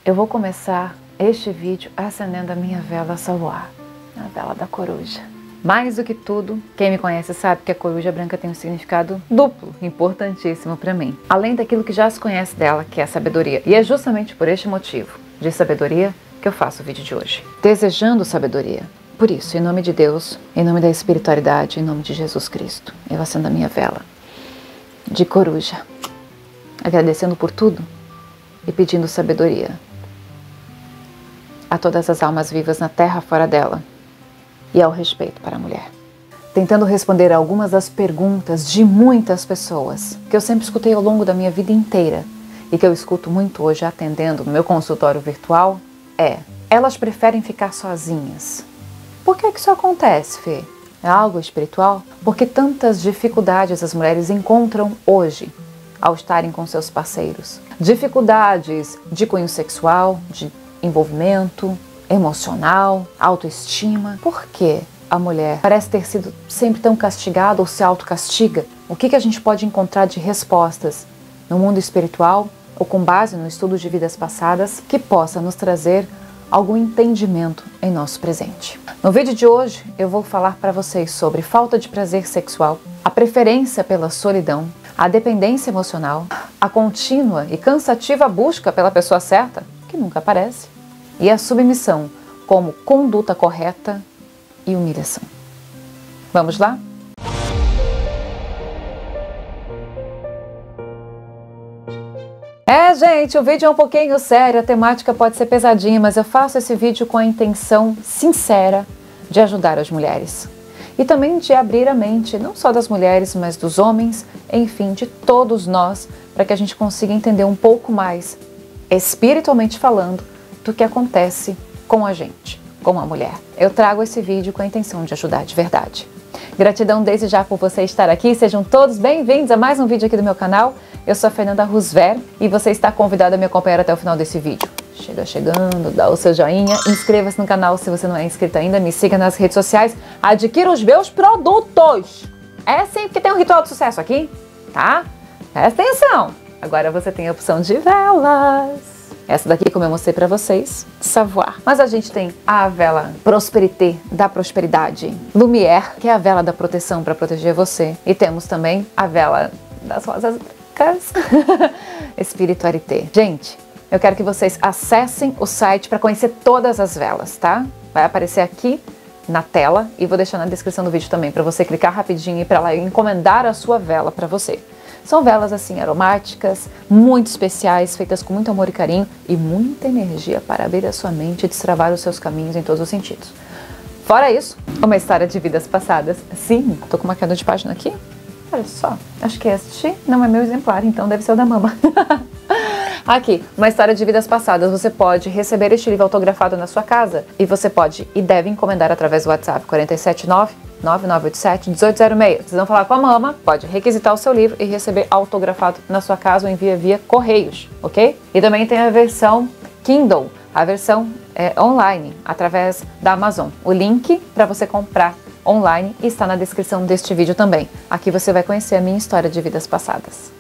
Eu vou começar este vídeo acendendo a minha vela savoir, a vela da coruja. Mais do que tudo, quem me conhece sabe que a coruja branca tem um significado duplo, importantíssimo para mim. Além daquilo que já se conhece dela, que é a sabedoria. E é justamente por este motivo de sabedoria que eu faço o vídeo de hoje. Desejando sabedoria. Por isso, em nome de Deus, em nome da espiritualidade, em nome de Jesus Cristo, eu acendo a minha vela de coruja, agradecendo por tudo e pedindo sabedoria a todas as almas vivas na terra fora dela e ao respeito para a mulher. Tentando responder a algumas das perguntas de muitas pessoas que eu sempre escutei ao longo da minha vida inteira e que eu escuto muito hoje atendendo no meu consultório virtual elas preferem ficar sozinhas. Por que isso acontece, Fê? É algo espiritual? Porque tantas dificuldades as mulheres encontram hoje ao estarem com seus parceiros. Dificuldades de cunho sexual, de envolvimento emocional, autoestima. Por que a mulher parece ter sido sempre tão castigada ou se autocastiga? O que a gente pode encontrar de respostas no mundo espiritual ou com base no estudo de vidas passadas que possa nos trazer algum entendimento em nosso presente? No vídeo de hoje eu vou falar para vocês sobre falta de prazer sexual, a preferência pela solidão, a dependência emocional, a contínua e cansativa busca pela pessoa certa, que nunca aparece, e a submissão como conduta correta e humilhação. Vamos lá? Gente, o vídeo é um pouquinho sério, a temática pode ser pesadinha, mas eu faço esse vídeo com a intenção sincera de ajudar as mulheres. E também de abrir a mente, não só das mulheres, mas dos homens, enfim, de todos nós, para que a gente consiga entender um pouco mais, espiritualmente falando, do que acontece com a gente, com a mulher. Eu trago esse vídeo com a intenção de ajudar de verdade. Gratidão desde já por você estar aqui, sejam todos bem-vindos a mais um vídeo aqui do meu canal. Eu sou a Fernanda Rusver e você está convidado a me acompanhar até o final desse vídeo. Chega chegando, dá o seu joinha, inscreva-se no canal se você não é inscrito ainda, me siga nas redes sociais, adquira os meus produtos. É sim, porque tem um ritual de sucesso aqui, tá? Presta atenção. Agora você tem a opção de velas. Essa daqui, como eu mostrei pra vocês, savoir. Mas a gente tem a vela Prosperité, da prosperidade. Lumière, que é a vela da proteção para proteger você. E temos também a vela das rosas brancas, Espiritualité. Gente, eu quero que vocês acessem o site para conhecer todas as velas, tá? Vai aparecer aqui na tela e vou deixar na descrição do vídeo também para você clicar rapidinho e ir para lá e encomendar a sua vela para você. São velas assim aromáticas, muito especiais, feitas com muito amor e carinho e muita energia para abrir a sua mente e destravar os seus caminhos em todos os sentidos. Fora isso, uma história de vidas passadas. Sim, tô com uma queda de página aqui. Olha só, acho que este não é meu exemplar, então deve ser o da mama. Aqui, uma história de vidas passadas. Você pode receber este livro autografado na sua casa e você pode e deve encomendar através do WhatsApp 479-9987-1806. Vocês vão falar com a mama, pode requisitar o seu livro e receber autografado na sua casa ou envia via correios, ok? E também tem a versão Kindle, a versão online, através da Amazon. O link para você comprar online está na descrição deste vídeo também. Aqui você vai conhecer a minha história de vidas passadas.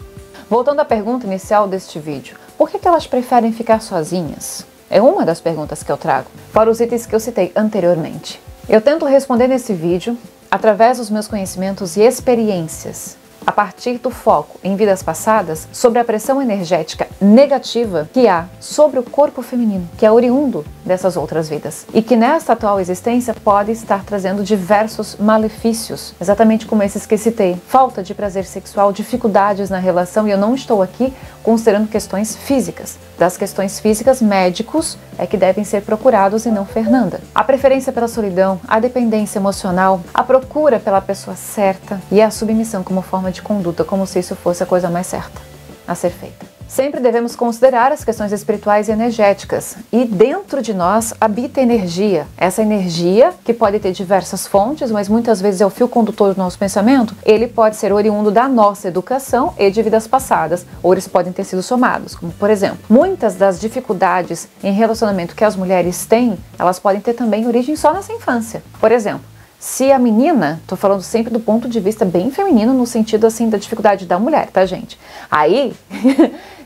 Voltando à pergunta inicial deste vídeo, por que elas preferem ficar sozinhas? É uma das perguntas que eu trago, fora os itens que eu citei anteriormente. Eu tento responder nesse vídeo através dos meus conhecimentos e experiências, a partir do foco em vidas passadas sobre a pressão energética negativa que há sobre o corpo feminino, que é oriundo dessas outras vidas, e que nesta atual existência pode estar trazendo diversos malefícios, exatamente como esses que citei: falta de prazer sexual, dificuldades na relação, e eu não estou aqui considerando questões físicas. Das questões físicas, médicos é que devem ser procurados e não Fernanda. A preferência pela solidão, a dependência emocional, a procura pela pessoa certa e a submissão como forma de conduta, como se isso fosse a coisa mais certa a ser feita. Sempre devemos considerar as questões espirituais e energéticas, e dentro de nós habita energia. Essa energia, que pode ter diversas fontes, mas muitas vezes é o fio condutor do nosso pensamento, ele pode ser oriundo da nossa educação e de vidas passadas, ou eles podem ter sido somados, como por exemplo, muitas das dificuldades em relacionamento que as mulheres têm, elas podem ter também origem só nessa infância. Por exemplo, se a menina, tô falando sempre do ponto de vista bem feminino, no sentido assim da dificuldade da mulher, tá, gente? Aí,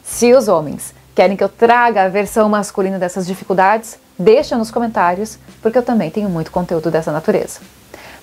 se os homens querem que eu traga a versão masculina dessas dificuldades, deixa nos comentários, porque eu também tenho muito conteúdo dessa natureza.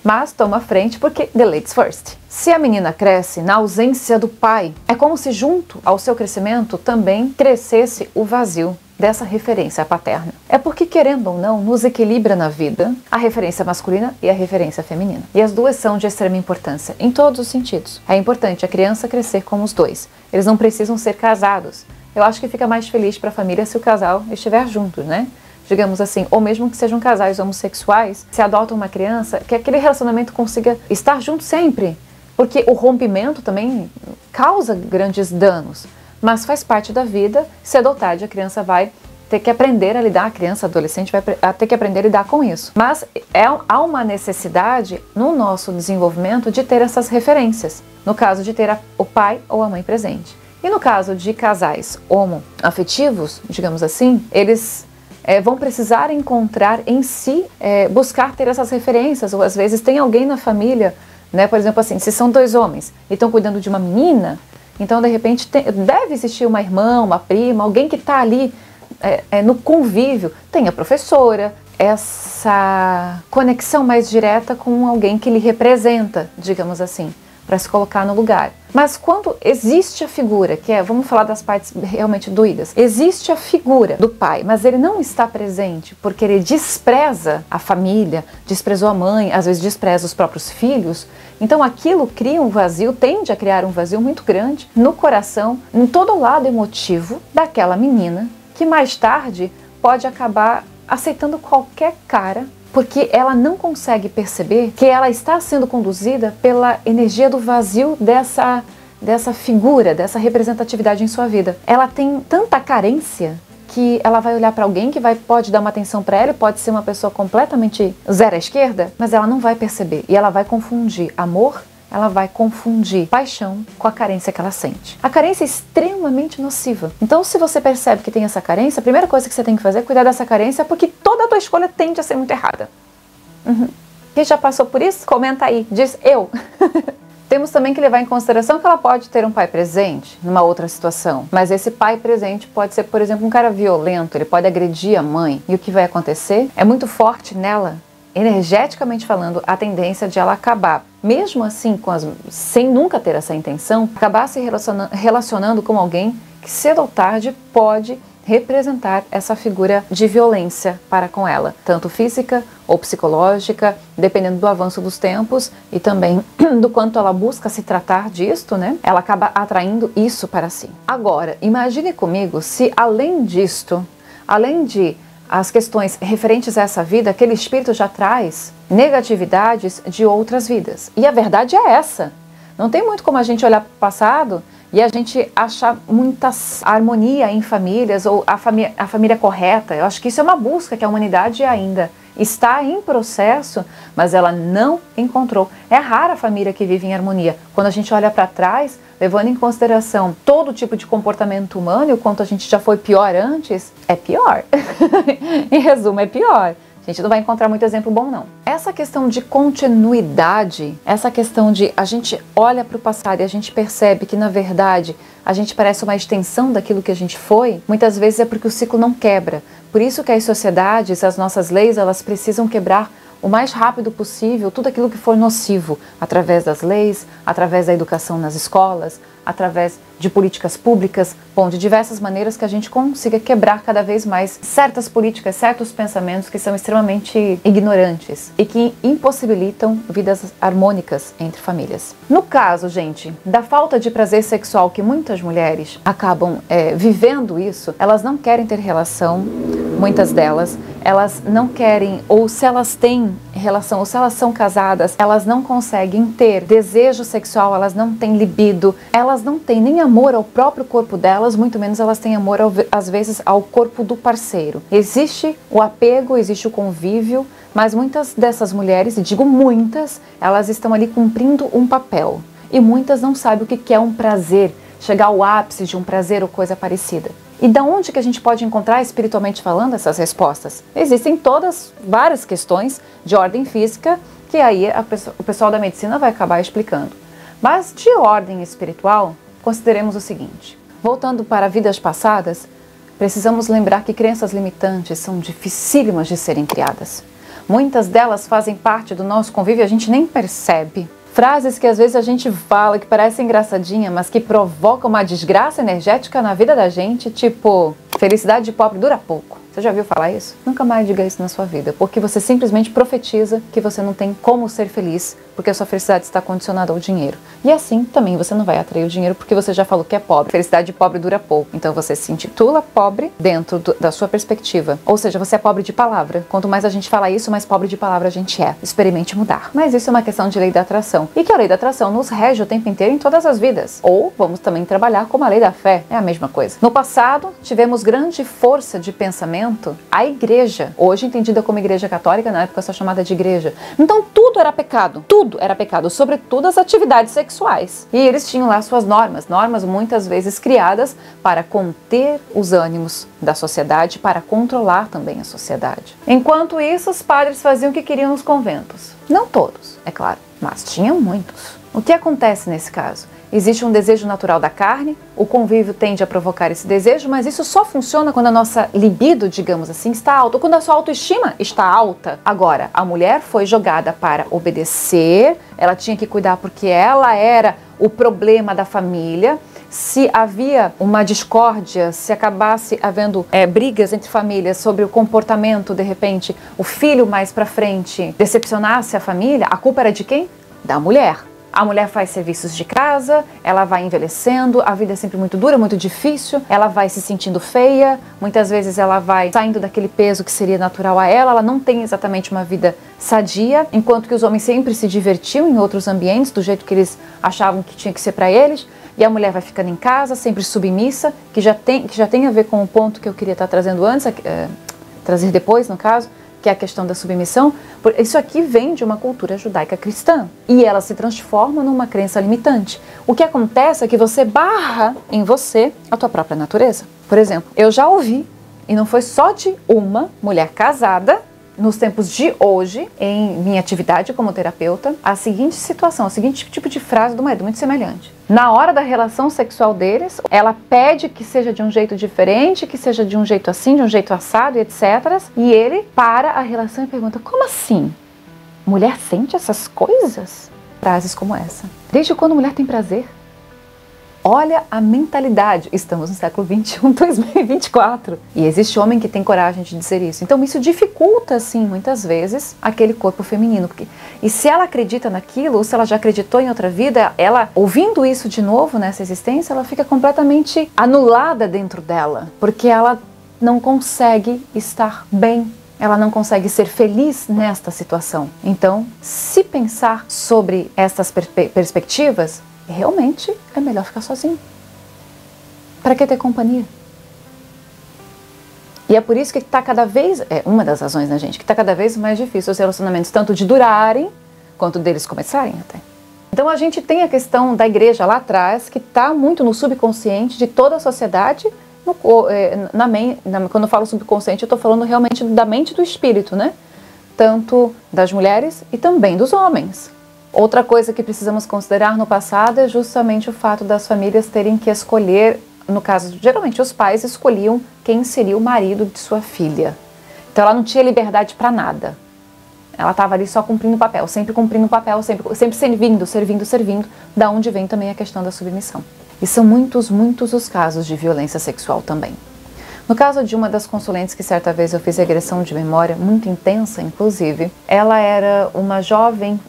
Mas toma frente porque the ladies first. Se a menina cresce na ausência do pai, é como se junto ao seu crescimento também crescesse o vazio dessa referência paterna. É porque, querendo ou não, nos equilibra na vida a referência masculina e a referência feminina. E as duas são de extrema importância, em todos os sentidos. É importante a criança crescer com os dois. Eles não precisam ser casados. Eu acho que fica mais feliz para a família se o casal estiver junto, né? Digamos assim, ou mesmo que sejam casais homossexuais, se adotam uma criança, que aquele relacionamento consiga estar junto sempre. Porque o rompimento também causa grandes danos. Mas faz parte da vida, cedo ou tarde a criança vai ter que aprender a lidar, a criança, adolescente vai ter que aprender a lidar com isso. Mas há uma necessidade no nosso desenvolvimento de ter essas referências, no caso de ter o pai ou a mãe presente. E no caso de casais homoafetivos, digamos assim, eles vão precisar encontrar em si, buscar ter essas referências, ou às vezes tem alguém na família, né, por exemplo assim, se são dois homens e estão cuidando de uma menina, então de repente deve existir uma irmã, uma prima, alguém que está ali no convívio, tem a professora, essa conexão mais direta com alguém que lhe representa, digamos assim, para se colocar no lugar. Mas quando existe a figura, vamos falar das partes realmente doídas, existe a figura do pai, mas ele não está presente porque ele despreza a família, desprezou a mãe, às vezes despreza os próprios filhos, então aquilo cria um vazio, tende a criar um vazio muito grande no coração, em todo o lado emotivo daquela menina, que mais tarde pode acabar aceitando qualquer cara, porque ela não consegue perceber que ela está sendo conduzida pela energia do vazio dessa figura, dessa representatividade em sua vida. Ela tem tanta carência que ela vai olhar para alguém que pode dar uma atenção para ela, pode ser uma pessoa completamente zero à esquerda, mas ela não vai perceber e ela vai confundir amor, ela vai confundir paixão com a carência que ela sente. A carência é extremamente nociva. Então, se você percebe que tem essa carência, a primeira coisa que você tem que fazer é cuidar dessa carência, porque toda a tua escolha tende a ser muito errada. Quem já passou por isso? Comenta aí, diz eu. Temos também que levar em consideração que ela pode ter um pai presente numa outra situação, mas esse pai presente pode ser, por exemplo, um cara violento, ele pode agredir a mãe, e o que vai acontecer é muito forte nela, energeticamente falando, a tendência de ela acabar, mesmo assim, sem nunca ter essa intenção, acabar se relacionando com alguém que cedo ou tarde pode representar essa figura de violência para com ela, tanto física ou psicológica, dependendo do avanço dos tempos e também do quanto ela busca se tratar disto, né? Ela acaba atraindo isso para si. Agora, imagine comigo se além disto, além de as questões referentes a essa vida, aquele espírito já traz negatividades de outras vidas. E a verdade é essa. Não tem muito como a gente olhar para o passado e a gente achar muita harmonia em famílias ou a família correta. Eu acho que isso é uma busca que a humanidade ainda está em processo, mas ela não encontrou. É rara a família que vive em harmonia. Quando a gente olha para trás, levando em consideração todo tipo de comportamento humano e o quanto a gente já foi pior antes, é pior. Em resumo, é pior. A gente não vai encontrar muito exemplo bom, não. Essa questão de continuidade, essa questão de a gente olha para o passado e a gente percebe que, na verdade, a gente parece uma extensão daquilo que a gente foi, muitas vezes é porque o ciclo não quebra. Por isso que as sociedades, as nossas leis, elas precisam quebrar o mais rápido possível tudo aquilo que for nocivo, através das leis, através da educação nas escolas, através de políticas públicas, de diversas maneiras que a gente consiga quebrar cada vez mais certas políticas, certos pensamentos que são extremamente ignorantes e que impossibilitam vidas harmônicas entre famílias. No caso, gente, da falta de prazer sexual que muitas mulheres acabam vivendo isso, elas não querem ter relação, muitas delas, elas não querem, ou se elas têm relação, ou se elas são casadas, elas não conseguem ter desejo sexual, elas não têm libido, elas não têm nem amor ao próprio corpo delas, muito menos elas têm amor, às vezes, ao corpo do parceiro. Existe o apego, existe o convívio, mas muitas dessas mulheres, e digo muitas, elas estão ali cumprindo um papel. E muitas não sabem o que é um prazer, chegar ao ápice de um prazer ou coisa parecida. E da onde que a gente pode encontrar, espiritualmente falando, essas respostas? Existem várias questões de ordem física que aí o pessoal da medicina vai acabar explicando. Mas de ordem espiritual, consideremos o seguinte: voltando para vidas passadas, precisamos lembrar que crenças limitantes são dificílimas de serem criadas. Muitas delas fazem parte do nosso convívio e a gente nem percebe. Frases que às vezes a gente fala que parecem engraçadinha, mas que provocam uma desgraça energética na vida da gente, tipo, felicidade de pobre dura pouco. Você já ouviu falar isso? Nunca mais diga isso na sua vida, porque você simplesmente profetiza que você não tem como ser feliz, porque a sua felicidade está condicionada ao dinheiro. E assim, também você não vai atrair o dinheiro, porque você já falou que é pobre. Felicidade de pobre dura pouco. Então você se intitula pobre dentro da sua perspectiva. Ou seja, você é pobre de palavra. Quanto mais a gente fala isso, mais pobre de palavra a gente é. Experimente mudar. Mas isso é uma questão de lei da atração. E que a lei da atração nos rege o tempo inteiro em todas as vidas. Ou vamos também trabalhar como a lei da fé. É a mesma coisa. No passado, tivemos grande força de pensamento a igreja, hoje entendida como igreja católica, na época só chamada de igreja. Então tudo era pecado, sobretudo as atividades sexuais. E eles tinham lá suas normas muitas vezes criadas para conter os ânimos da sociedade, para controlar também a sociedade. Enquanto isso, os padres faziam o que queriam nos conventos. Não todos, é claro, mas tinham muitos. O que acontece nesse caso? Existe um desejo natural da carne, o convívio tende a provocar esse desejo, mas isso só funciona quando a nossa libido, digamos assim, está alta, ou quando a sua autoestima está alta. Agora, a mulher foi jogada para obedecer, ela tinha que cuidar porque ela era o problema da família. Se havia uma discórdia, se acabasse havendo brigas entre famílias sobre o comportamento, de repente, o filho mais para frente decepcionasse a família, a culpa era de quem? Da mulher. A mulher faz serviços de casa, ela vai envelhecendo, a vida é sempre muito dura, muito difícil, ela vai se sentindo feia, muitas vezes ela vai saindo daquele peso que seria natural a ela não tem exatamente uma vida sadia, enquanto que os homens sempre se divertiam em outros ambientes, do jeito que eles achavam que tinha que ser para eles, e a mulher vai ficando em casa, sempre submissa, que já tem a ver com o ponto que eu queria estar trazendo antes, trazer depois, no caso, que é a questão da submissão. Isso aqui vem de uma cultura judaica cristã e ela se transforma numa crença limitante. O que acontece é que você barra em você a tua própria natureza. Por exemplo, eu já ouvi, e não foi só de uma mulher casada, nos tempos de hoje, em minha atividade como terapeuta, a seguinte situação, o seguinte tipo de frase do marido, muito semelhante. Na hora da relação sexual deles, ela pede que seja de um jeito diferente, que seja de um jeito assim, de um jeito assado, etc. E ele para a relação e pergunta, como assim? Mulher sente essas coisas? Frases como essa. Desde quando mulher tem prazer? Olha a mentalidade. Estamos no século XXI, 2024. E existe homem que tem coragem de dizer isso. Então isso dificulta, sim, muitas vezes, aquele corpo feminino. E se ela acredita naquilo, ou se ela já acreditou em outra vida, ela, ouvindo isso de novo nessa existência, ela fica completamente anulada dentro dela. Porque ela não consegue estar bem. Ela não consegue ser feliz nesta situação. Então, se pensar sobre essas perspectivas, realmente é melhor ficar sozinho. Para que ter companhia? E é por isso que está cada vez, uma das razões, né, gente, que está cada vez mais difícil os relacionamentos, tanto de durarem, quanto deles começarem até. Então a gente tem a questão da igreja lá atrás, que está muito no subconsciente de toda a sociedade. Quando eu falo subconsciente, eu estou falando realmente da mente e do espírito, né? Tanto das mulheres e também dos homens. Outra coisa que precisamos considerar no passado é justamente o fato das famílias terem que escolher, no caso, geralmente os pais escolhiam quem seria o marido de sua filha. Então ela não tinha liberdade para nada. Ela estava ali só cumprindo o papel, sempre cumprindo o papel, sempre servindo, da onde vem também a questão da submissão. E são muitos os casos de violência sexual também. No caso de uma das consulentes que certa vez eu fiz regressão de memória, muito intensa inclusive, ela era uma jovem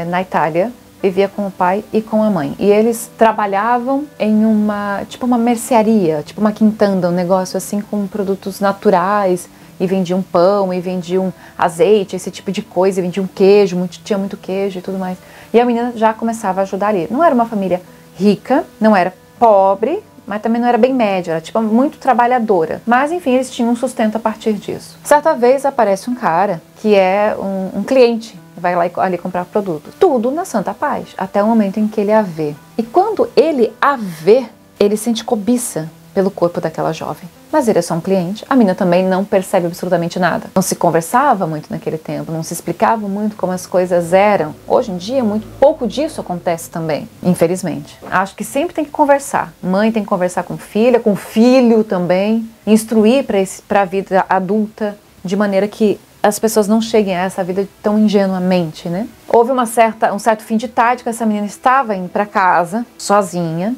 na Itália, vivia com o pai e com a mãe. E eles trabalhavam em uma mercearia, tipo uma quintanda, um negócio assim com produtos naturais, e vendiam pão, e vendiam azeite, esse tipo de coisa, e vendiam queijo, tinha muito queijo e tudo mais. E a menina já começava a ajudar ali. Não era uma família rica, não era pobre, mas também não era bem média, era muito trabalhadora. Mas enfim, eles tinham um sustento a partir disso. Certa vez aparece um cara que é um cliente, vai lá ali comprar produtos. Tudo na santa paz, até o momento em que ele a vê. E quando ele a vê, ele sente cobiça pelo corpo daquela jovem. Mas ele é só um cliente, a menina também não percebe absolutamente nada. Não se conversava muito naquele tempo, não se explicava muito como as coisas eram. Hoje em dia, muito pouco disso acontece também, infelizmente. Acho que sempre tem que conversar. Mãe tem que conversar com filha, com filho também, instruir para a vida adulta, de maneira que as pessoas não cheguem a essa vida tão ingenuamente, né? Houve um certo fim de tarde que essa menina estava indo para casa, sozinha,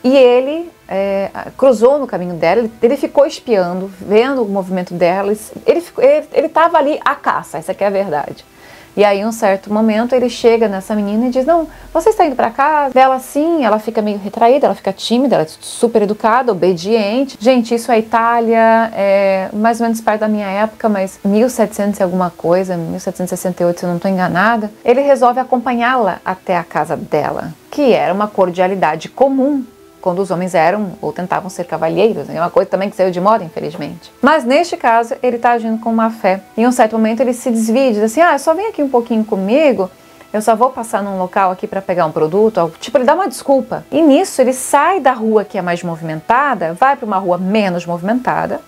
e ele cruzou no caminho dela, ele ficou espiando, vendo o movimento dela, ele estava ali à caça, essa que é a verdade. E aí, em um certo momento, ele chega nessa menina e diz, não, você está indo para casa? Ela sim, ela fica meio retraída, ela fica tímida, ela é super educada, obediente. Gente, isso é Itália, mais ou menos perto da minha época, mas 1700 e alguma coisa, 1768, se eu não estou enganada. Ele resolve acompanhá-la até a casa dela, que era uma cordialidade comum quando os homens eram ou tentavam ser cavalheiros, é uma coisa também que saiu de moda, infelizmente. Mas neste caso, ele está agindo com má fé. Em um certo momento ele se desvia e diz assim, só vem aqui um pouquinho comigo, eu só vou passar num local aqui para pegar um produto, tipo, ele dá uma desculpa. E nisso ele sai da rua que é mais movimentada, vai para uma rua menos movimentada,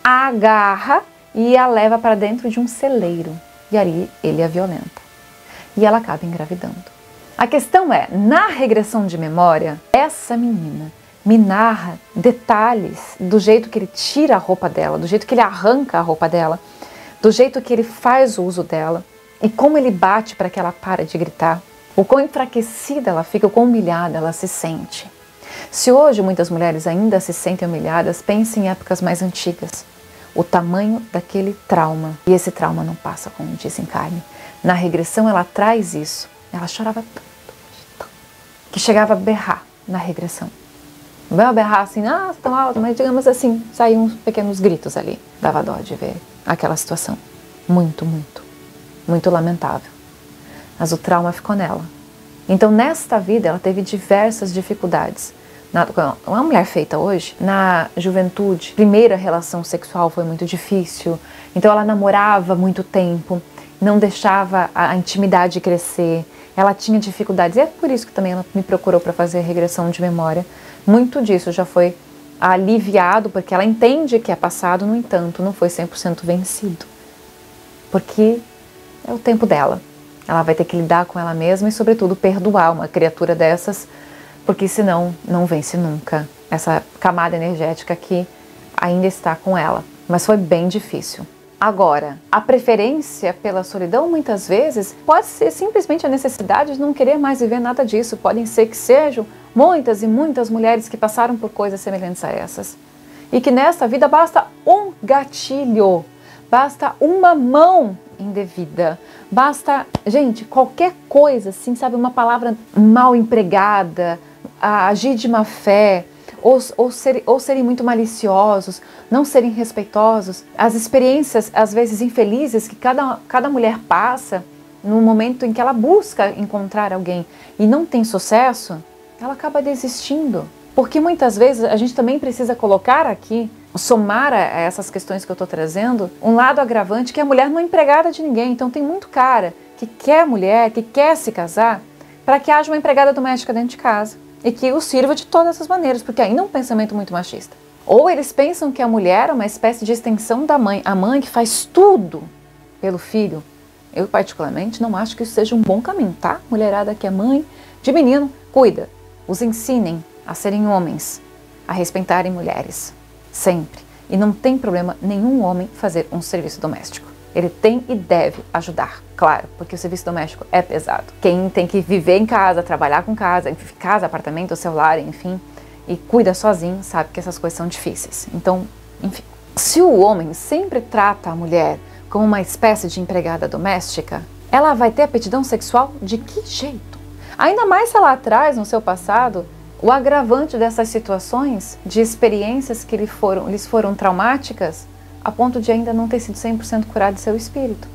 a agarra e a leva para dentro de um celeiro. E ali ele a violenta. E ela acaba engravidando. A questão é, na regressão de memória, essa menina me narra detalhes do jeito que ele tira a roupa dela, do jeito que ele arranca a roupa dela, do jeito que ele faz o uso dela e como ele bate para que ela pare de gritar, o quão enfraquecida ela fica, o quão humilhada ela se sente. Se hoje muitas mulheres ainda se sentem humilhadas, pense em épocas mais antigas. O tamanho daquele trauma, e esse trauma não passa com um desencarne. Na regressão ela traz isso. Ela chorava tanto, que chegava a berrar na regressão. Não vai berrar assim, tão alto, mas digamos assim, saíam uns pequenos gritos ali. Dava dó de ver aquela situação. Muito, muito, muito lamentável. Mas o trauma ficou nela. Então, nesta vida, ela teve diversas dificuldades. Uma mulher feita hoje, na juventude, primeira relação sexual foi muito difícil. Então, ela namorava muito tempo, não deixava a intimidade crescer. Ela tinha dificuldades, e é por isso que também ela me procurou para fazer regressão de memória. Muito disso já foi aliviado, porque ela entende que é passado, no entanto, não foi 100% vencido. Porque é o tempo dela. Ela vai ter que lidar com ela mesma e, sobretudo, perdoar uma criatura dessas, porque senão não vence nunca essa camada energética que ainda está com ela. Mas foi bem difícil. Agora, a preferência pela solidão, muitas vezes, pode ser simplesmente a necessidade de não querer mais viver nada disso. Podem ser que sejam muitas e muitas mulheres que passaram por coisas semelhantes a essas. E que nesta vida basta um gatilho, basta uma mão indevida, basta, gente, qualquer coisa, assim, sabe, uma palavra mal empregada, agir de má fé, ou serem muito maliciosos, não serem respeitosos. As experiências, às vezes infelizes, que cada mulher passa no momento em que ela busca encontrar alguém e não tem sucesso, ela acaba desistindo. Porque muitas vezes a gente também precisa colocar aqui, somar a essas questões que eu estou trazendo, um lado agravante que a mulher não é empregada de ninguém. Então tem muito cara que quer mulher, que quer se casar, para que haja uma empregada doméstica dentro de casa. E que o sirva de todas as maneiras, porque ainda é um pensamento muito machista. Ou eles pensam que a mulher é uma espécie de extensão da mãe, a mãe que faz tudo pelo filho. Eu, particularmente, não acho que isso seja um bom caminho, tá? Mulherada que é mãe de menino, cuida. Os ensinem a serem homens, a respeitarem mulheres, sempre. E não tem problema nenhum homem fazer um serviço doméstico. Ele tem e deve ajudar, claro, porque o serviço doméstico é pesado. Quem tem que viver em casa, trabalhar com casa, apartamento, celular, enfim, e cuida sozinho, sabe que essas coisas são difíceis. Então, enfim, se o homem sempre trata a mulher como uma espécie de empregada doméstica, ela vai ter aptidão sexual de que jeito? Ainda mais se ela traz no seu passado o agravante dessas situações, de experiências que lhes foram traumáticas, a ponto de ainda não ter sido 100% curado de seu espírito.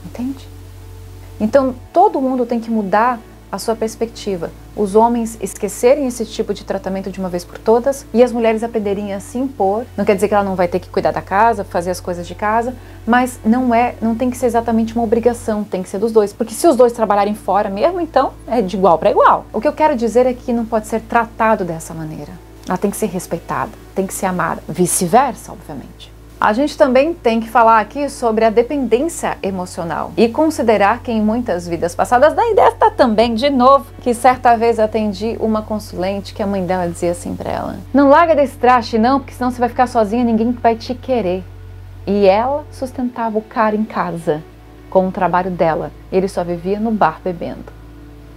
Entende? Então, todo mundo tem que mudar a sua perspectiva. Os homens esquecerem esse tipo de tratamento de uma vez por todas e as mulheres aprenderem a se impor. Não quer dizer que ela não vai ter que cuidar da casa, fazer as coisas de casa, mas não tem que ser exatamente uma obrigação, tem que ser dos dois. Porque se os dois trabalharem fora mesmo, então é de igual para igual. O que eu quero dizer é que não pode ser tratado dessa maneira. Ela tem que ser respeitada, tem que ser amada, vice-versa, obviamente. A gente também tem que falar aqui sobre a dependência emocional e considerar que em muitas vidas passadas, daí desta também, de novo, que certa vez atendi uma consulente que a mãe dela dizia assim pra ela: não larga desse traste não, porque senão você vai ficar sozinha, ninguém vai te querer. E ela sustentava o cara em casa com o trabalho dela, ele só vivia no bar bebendo.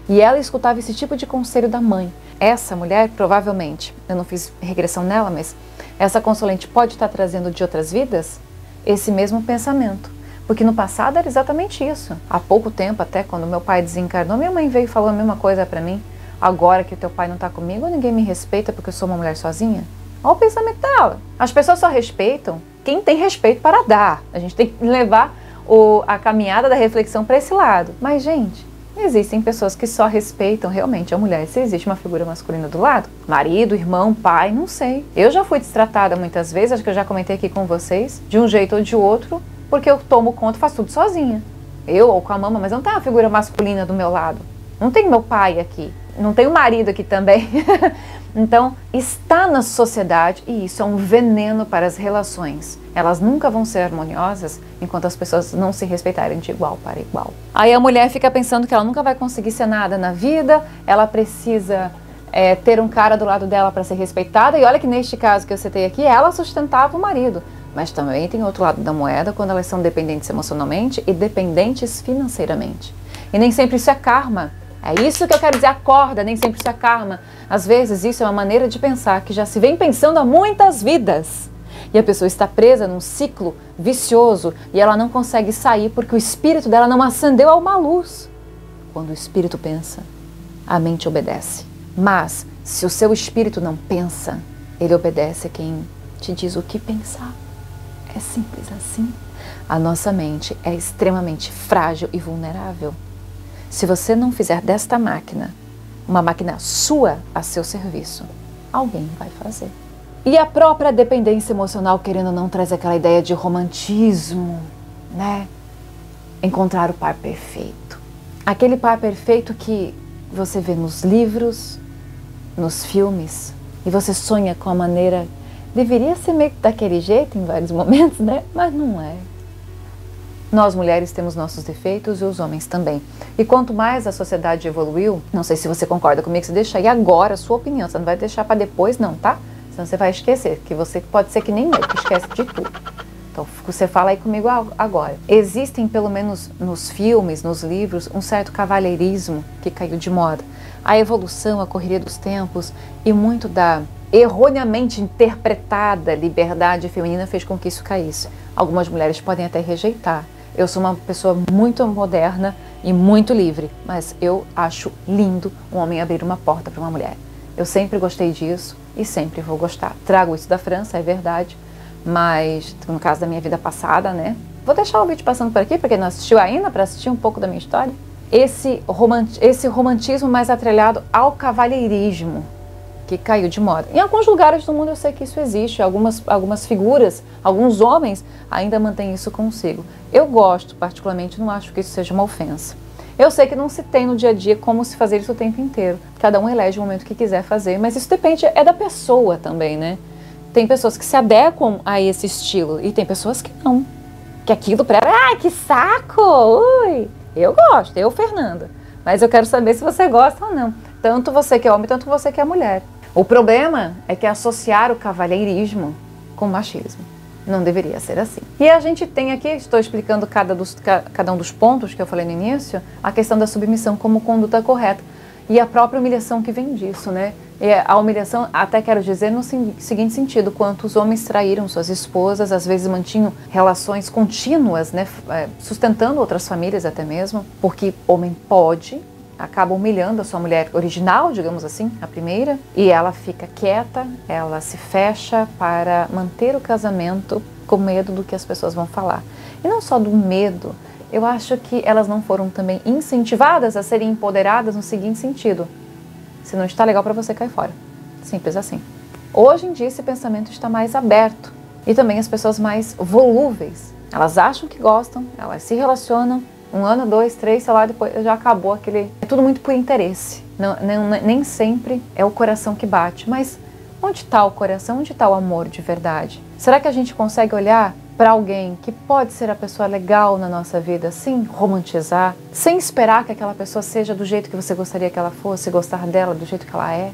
E ela escutava esse tipo de conselho da mãe. Essa mulher, provavelmente, eu não fiz regressão nela, mas essa consulente pode estar trazendo de outras vidas esse mesmo pensamento. Porque no passado era exatamente isso. Há pouco tempo, até quando meu pai desencarnou, minha mãe veio e falou a mesma coisa pra mim. Agora que o teu pai não tá comigo, ninguém me respeita porque eu sou uma mulher sozinha. Olha o pensamento dela. As pessoas só respeitam quem tem respeito para dar. A gente tem que levar a caminhada da reflexão para esse lado. Mas, gente, existem pessoas que só respeitam realmente a mulher se existe uma figura masculina do lado. Marido, irmão, pai, não sei. Eu já fui destratada muitas vezes, acho que eu já comentei aqui com vocês, de um jeito ou de outro, porque eu tomo conta e faço tudo sozinha. Eu ou com a mama, mas não tem uma figura masculina do meu lado. Não tem meu pai aqui. Não tem o marido aqui também. Então, está na sociedade e isso é um veneno para as relações. Elas nunca vão ser harmoniosas enquanto as pessoas não se respeitarem de igual para igual. Aí a mulher fica pensando que ela nunca vai conseguir ser nada na vida, ela precisa ter um cara do lado dela para ser respeitada. E olha que neste caso que eu citei aqui, ela sustentava o marido. Mas também tem outro lado da moeda quando elas são dependentes emocionalmente e dependentes financeiramente. E nem sempre isso é karma. É isso que eu quero dizer, acorda, nem sempre isso é karma. Às vezes isso é uma maneira de pensar que já se vem pensando há muitas vidas. E a pessoa está presa num ciclo vicioso e ela não consegue sair porque o espírito dela não acendeu a uma luz. Quando o espírito pensa, a mente obedece. Mas se o seu espírito não pensa, ele obedece a quem te diz o que pensar. É simples assim. A nossa mente é extremamente frágil e vulnerável. Se você não fizer desta máquina uma máquina sua a seu serviço, alguém vai fazer. E a própria dependência emocional, querendo ou não, traz aquela ideia de romantismo, né? Encontrar o par perfeito. Aquele par perfeito que você vê nos livros, nos filmes, e você sonha com a maneira... Deveria ser meio daquele jeito em vários momentos, né? Mas não é. Nós mulheres temos nossos defeitos e os homens também. E quanto mais a sociedade evoluiu, não sei se você concorda comigo, você deixa aí agora a sua opinião, você não vai deixar para depois não, tá? Senão você vai esquecer, que você pode ser que nem eu, que esquece de tudo. Então você fala aí comigo agora. Existem, pelo menos nos filmes, nos livros, um certo cavalheirismo que caiu de moda. A evolução, a correria dos tempos e muito da erroneamente interpretada liberdade feminina fez com que isso caísse. Algumas mulheres podem até rejeitar. Eu sou uma pessoa muito moderna e muito livre, mas eu acho lindo um homem abrir uma porta para uma mulher. Eu sempre gostei disso e sempre vou gostar. Trago isso da França, é verdade, mas no caso da minha vida passada, né? Vou deixar o vídeo passando por aqui, para quem não assistiu ainda, para assistir um pouco da minha história. Esse romantismo mais atrelado ao cavalheirismo, que caiu de moda. Em alguns lugares do mundo eu sei que isso existe, algumas figuras, alguns homens ainda mantêm isso consigo. Eu gosto, particularmente, não acho que isso seja uma ofensa. Eu sei que não se tem no dia a dia como se fazer isso o tempo inteiro. Cada um elege o momento que quiser fazer, mas isso depende, é da pessoa também, né? Tem pessoas que se adequam a esse estilo e tem pessoas que não. Que aquilo pra ela, ai, que saco! Ui! Eu gosto, eu, Fernanda. Mas eu quero saber se você gosta ou não. Tanto você que é homem, tanto você que é mulher. O problema é que associar o cavalheirismo com machismo. Não deveria ser assim. E a gente tem aqui, estou explicando cada um dos pontos que eu falei no início, a questão da submissão como conduta correta. E a própria humilhação que vem disso, né? E a humilhação, até quero dizer no seguinte sentido, quanto os homens traíram suas esposas, às vezes mantinham relações contínuas, né? Sustentando outras famílias até mesmo, porque homem pode... acaba humilhando a sua mulher original, digamos assim, a primeira, e ela fica quieta, ela se fecha para manter o casamento com medo do que as pessoas vão falar. E não só do medo, eu acho que elas não foram também incentivadas a serem empoderadas no seguinte sentido: se não está legal para você, cai fora. Simples assim. Hoje em dia esse pensamento está mais aberto e também as pessoas mais volúveis. Elas acham que gostam, elas se relacionam, 1 ano, 2, 3, sei lá, depois já acabou aquele... É tudo muito por interesse. Nem sempre é o coração que bate, mas Onde está o coração? Onde está o amor de verdade? Será que a gente consegue olhar para alguém que pode ser a pessoa legal na nossa vida, sem romantizar, sem esperar que aquela pessoa seja do jeito que você gostaria que ela fosse, gostar dela do jeito que ela é,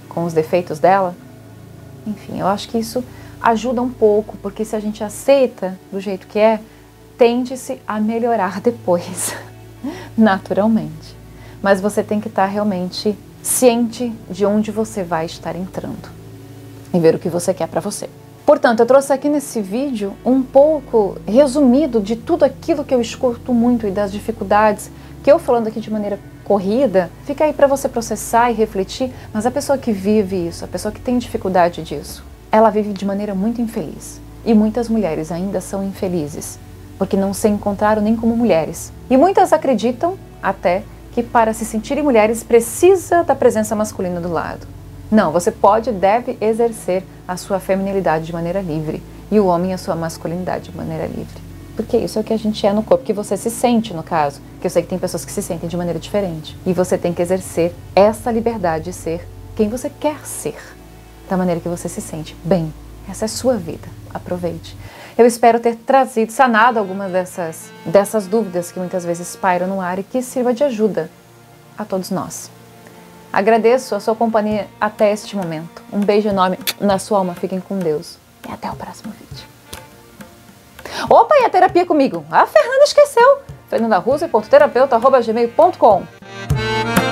com os defeitos dela? Enfim, eu acho que isso ajuda um pouco, porque se a gente aceita do jeito que é, tende-se a melhorar depois, naturalmente. Mas você tem que estar realmente ciente de onde você vai estar entrando e ver o que você quer para você. Portanto, eu trouxe aqui nesse vídeo um pouco resumido de tudo aquilo que eu escuto muito e das dificuldades que eu falando aqui de maneira corrida, fica aí para você processar e refletir, mas a pessoa que vive isso, a pessoa que tem dificuldade disso, ela vive de maneira muito infeliz. E muitas mulheres ainda são infelizes, porque não se encontraram nem como mulheres. E muitas acreditam até que para se sentirem mulheres precisa da presença masculina do lado. Não, você pode e deve exercer a sua feminilidade de maneira livre e o homem a sua masculinidade de maneira livre. Porque isso é o que a gente é no corpo, que você se sente no caso, que eu sei que tem pessoas que se sentem de maneira diferente. E você tem que exercer essa liberdade de ser quem você quer ser, da maneira que você se sente bem. Essa é a sua vida, aproveite. Eu espero ter trazido, sanado algumas dessas dúvidas que muitas vezes pairam no ar e que sirva de ajuda a todos nós. Agradeço a sua companhia até este momento. Um beijo enorme na sua alma, fiquem com Deus e até o próximo vídeo. Opa, e a terapia comigo? A Fernanda esqueceu! fernandaruse.terapeuta@gmail.com